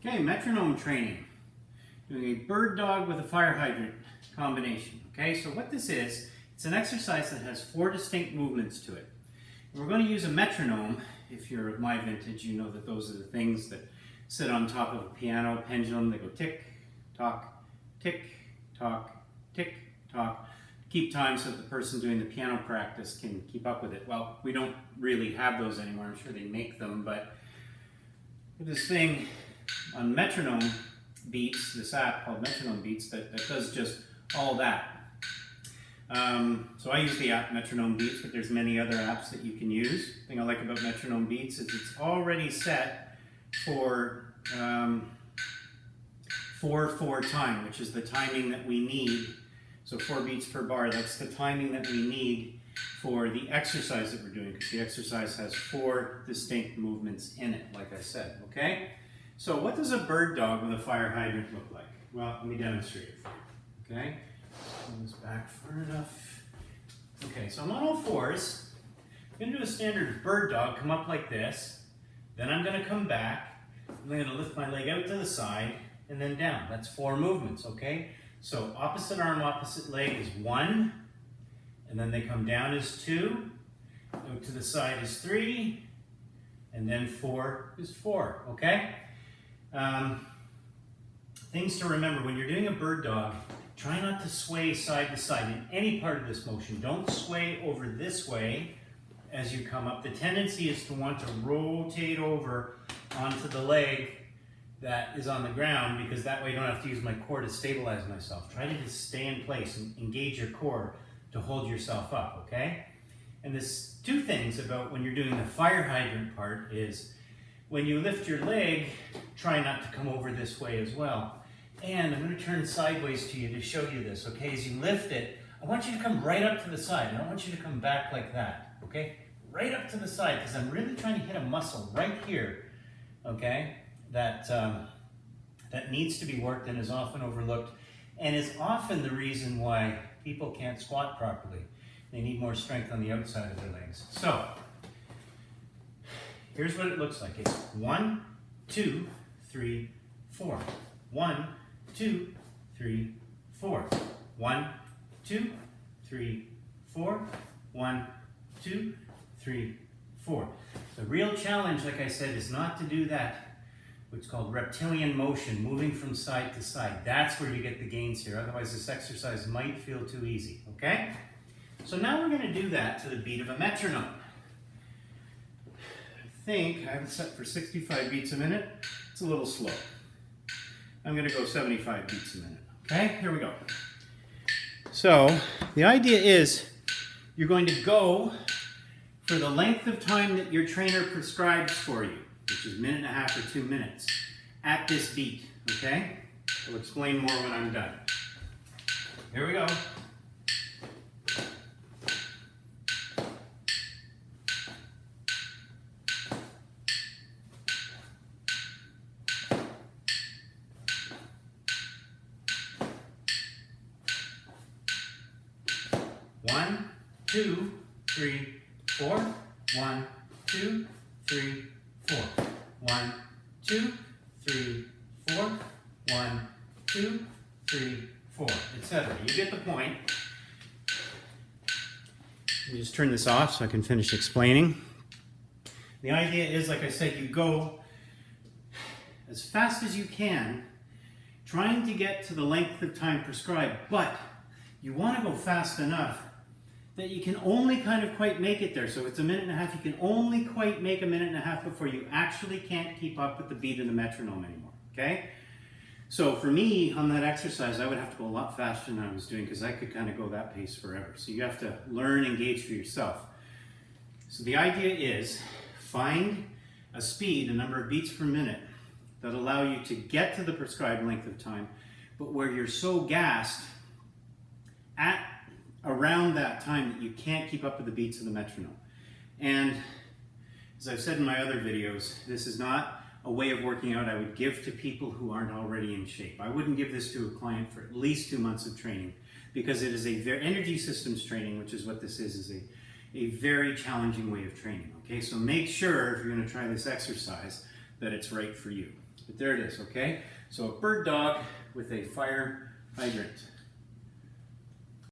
Okay, metronome training. Doing a bird dog with a fire hydrant combination. Okay, so what this is, it's an exercise that has 4 distinct movements to it. We're going to use a metronome. If you're of my vintage, you know that those are the things that sit on top of a piano pendulum. They go tick, tock, tick, tock, tick, tock. Keep time so that the person doing the piano practice can keep up with it. Well, we don't really have those anymore. I'm sure they make them, but this thing on Metronome Beats, this app called Metronome Beats, that does just all that. So I use the app Metronome Beats, but there's many other apps that you can use. The thing I like about Metronome Beats is it's already set for 4/4 time, which is the timing that we need. So 4 beats per bar, that's the timing that we need for the exercise that we're doing, because the exercise has 4 distinct movements in it, like I said, okay? So what does a bird dog with a fire hydrant look like? Well, let me demonstrate it for you, okay? Pull this back far enough. Okay, so I'm on all 4s. I'm gonna do a standard bird dog, come up like this. Then I'm gonna come back. I'm gonna lift my leg out to the side and then down. That's 4 movements, okay? So opposite arm, opposite leg is 1. And then they come down as 2. Out to the side is 3. And then 4 is 4, okay? Things to remember, when you're doing a bird dog, try not to sway side to side in any part of this motion. Don't sway over this way as you come up. The tendency is to want to rotate over onto the leg that is on the ground, because that way I don't have to use my core to stabilize myself. Try to just stay in place and engage your core to hold yourself up, okay? And there's 2 things about when you're doing the fire hydrant part is when you lift your leg, try not to come over this way as well. And I'm going to turn sideways to you to show you this, okay? As you lift it, I want you to come right up to the side. I don't want you to come back like that, okay? Right up to the side, because I'm really trying to hit a muscle right here, okay? That needs to be worked and is often overlooked, and is often the reason why people can't squat properly. They need more strength on the outside of their legs. So, here's what it looks like. It's 1, 2, 3, 4. 1, 2, 3, 4. 1, 2, 3, 4. 1, 2, 3, 4. The real challenge, like I said, is not to do that, what's called reptilian motion, moving from side to side. That's where you get the gains here. Otherwise, this exercise might feel too easy, okay? So now we're going to do that to the beat of a metronome. I think I have it set for 65 beats a minute. It's a little slow. I'm going to go 75 beats a minute. Okay, here we go. So the idea is you're going to go for the length of time that your trainer prescribes for you, which is 1.5 or 2 minutes, at this beat, okay? I'll explain more when I'm done. Here we go. One, 2, 3, 4. 1, 2, 3, 4. 1, 2, 3, 4. 1, 2, 3, 4, etc. You get the point. Let me just turn this off so I can finish explaining. The idea is, like I said, you go as fast as you can, trying to get to the length of time prescribed, but you want to go fast enough that you can only kind of quite make it there. So it's 1.5 minutes, you can only quite make 1.5 minutes before you actually can't keep up with the beat of the metronome anymore, okay? So for me, on that exercise, I would have to go a lot faster than I was doing, because I could kind of go that pace forever. So you have to learn and gauge for yourself. So the idea is, find a speed, a number of beats per minute, that allow you to get to the prescribed length of time, but where you're so gassed at around that time that you can't keep up with the beats of the metronome. And as I've said in my other videos, this is not a way of working out I would give to people who aren't already in shape. I wouldn't give this to a client for at least 2 months of training, because it is a very energy systems training, which is what this is a very challenging way of training. Okay, so make sure if you're going to try this exercise that it's right for you. But there it is, okay? So a bird dog with a fire hydrant.